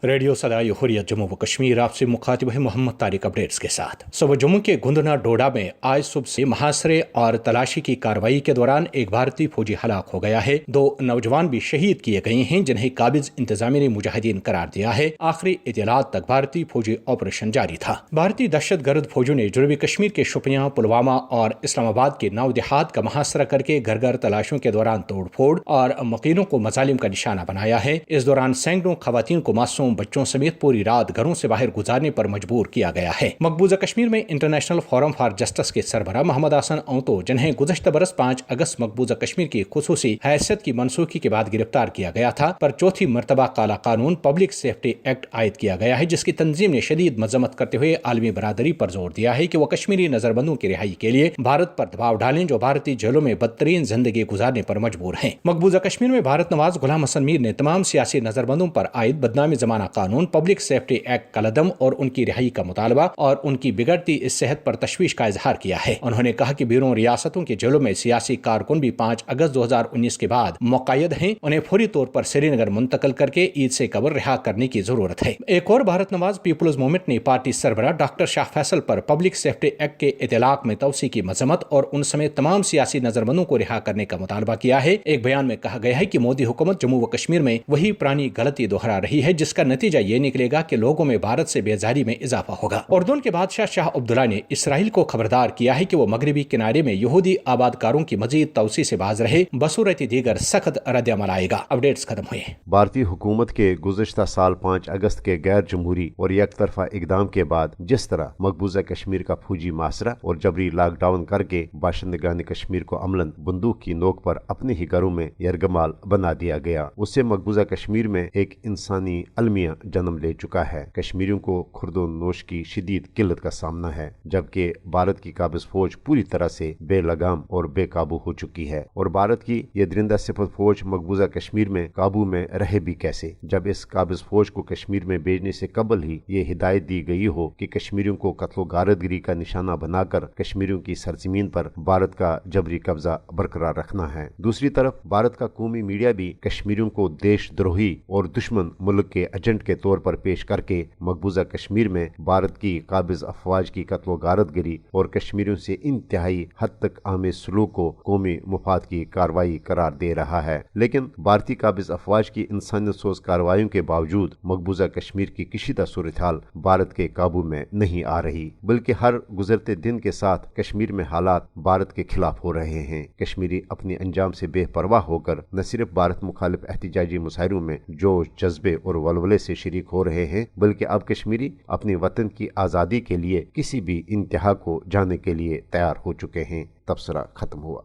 Radio सदाई हुर्रियत जम्मू व कश्मीर आपसे मुखातिब है मोहम्मद तारिक अपडेट्स के साथ। सुबह जम्मू के गुंदना डोडा में आज सुबह से महासरे और तलाशी की कार्रवाई के दौरान एक भारतीय फौजी हलाक हो गया है। 2 नौजवान भी शहीद किए गए हैं, जिन्हें काबिज इंतजामिया ने मुजाहिदीन करार दिया है। आखिरी इत्तलात तक भारतीय फौजी ऑपरेशन जारी था। भारतीय दहशतगर्द फौजों ने जनूबी कश्मीर के शोपियां, पुलवामा और इस्लामाबाद के नौ देहात का मुहासरा करके घर घर तलाशियों के दौरान तोड़ फोड़ और मुकीनों को मजालिम का निशाना बनाया है। इस दौरान सैकड़ों खवातीन को मासूम बच्चों समेत पूरी रात घरों से बाहर गुजारने पर मजबूर किया गया है। मकबूजा कश्मीर में इंटरनेशनल फोरम फॉर जस्टिस के सरबराह मोहम्मद हसन औतो, जिन्हें गुज़श्ता बरस 5 अगस्त मकबूजा कश्मीर की खुसूसी हैसियत की मनसूखी के बाद गिरफ्तार किया गया था, पर चौथी मरतबा काला कानून पब्लिक सेफ्टी एक्ट आयद किया गया है, जिसकी तंजीम ने शदीद मजम्मत करते हुए आलमी बरादरी पर जोर दिया है कि वह कश्मीरी नजरबंदों की रिहाई के लिए भारत पर दबाव डालें, जो भारतीय जेलों में बदतरीन जिंदगी गुजारने पर मजबूर हैं। मकबूजा कश्मीर में भारत नवाज गुलाम हसन मीर ने तमाम सियासी नजरबंदों पर आयद बदनामी जमाना कानून, पब्लिक सेफ्टी एक्ट कलदम और उनकी रिहाई का मुतालबा और उनकी बिगड़ती सेहत पर तशवीश का इजहार किया है। उन्होंने कहा कि बैरून रियासतों के जेलों में सियासी कारकुन भी 5 अगस्त 2019 के बाद मुक़य्यद हैं। उन्हें फौरी तौर पर श्रीनगर मुंतकिल करके ईद से कबल रिहा करने की जरूरत है। एक और भारत नवाज पीपुल्स मूवमेंट ने पार्टी सरबराह डॉक्टर शाह फैसल पर पब्लिक सेफ्टी एक्ट के इतलाक में तौसी की मजम्मत और उन समेत तमाम सियासी नजरबंदों को रिहा करने का मुतालबा किया है। एक बयान में कहा गया है कि मोदी हुकूमत जम्मू व कश्मीर में वही पुरानी गलती दोहरा रही है, जिसका नतीजा ये निकलेगा कि लोगों में भारत से बेजारी में इजाफा होगा। उर्दून के बादशाह शाह अब्दुल्ला ने इसराइल को खबरदार किया है कि वो मगरबी किनारे में यहूदी आबादकारों की मजीद तौसी से बाज रहे, बसूरत दीगर सख्त रद्द-ए-अमल आएगा। अपडेट्स खत्म हुए। भारतीय हुकूमत के गुज़श्ता साल 5 अगस्त के गैर जमहूरी और यकतरफा इकदाम के बाद जिस तरह मकबूजा कश्मीर का फौजी मासरा और जबरी लॉकडाउन करके बाशिंदगान कश्मीर को अमलन बंदूक की नोक पर अपने ही घरों में यरगमाल बना दिया गया, उससे मकबूजा कश्मीर में एक इंसानी अलमिया जन्म ले चुका है। कश्मीरियों को खुर्दो नोश की शदीद किल्लत का सामना है, जबकि भारत की काबिज फौज पूरी तरह से बेलगाम और बेकाबू हो चुकी है। और भारत की ये दरिंदा सिफत फौज मकबूजा कश्मीर में काबू में रहे भी कैसे, जब इस काबिज फौज को कश्मीर में भेजने से कबल ही ये हिदायत दी गई हो कि कश्मीरियों को कत्लो गारतगिरी का निशाना बनाकर कश्मीरियों की सरजमीन पर भारत का जबरी कब्जा बरकरार रखना है। दूसरी तरफ भारत का कौमी मीडिया भी कश्मीरियों को देशद्रोही और दुश्मन मुल्क के एजेंट के तौर पर पेश करके मकबूजा कश्मीर में भारत की काबिज अफवाज की कत्लो गारतगिरी और कश्मीरियों से इंतहाई हद तक आमेज सलूक को कौमी मुफाद की कार्रवाई करार दे रहा है। लेकिन भारतीय काबिज अफवाज की इंसानियत सोच कार्रवाइयों के बावजूद मकबूजा कश्मीर की कशीदा सूरत हाल भारत के काबू में नहीं आ रही, बल्कि हर गुजरते दिन के साथ कश्मीर में हालात भारत के खिलाफ हो रहे हैं। कश्मीरी अपने अंजाम से बेपरवाह होकर न सिर्फ भारत मुखालिफ एहतिजाजी मुजाहिरों में जोश, जज्बे और वलवले से शरीक हो रहे हैं, बल्कि अब कश्मीरी अपने वतन की आज़ादी के लिए किसी भी इंतहा को जाने के लिए तैयार हो चुके हैं। तबसरा खत्म हुआ।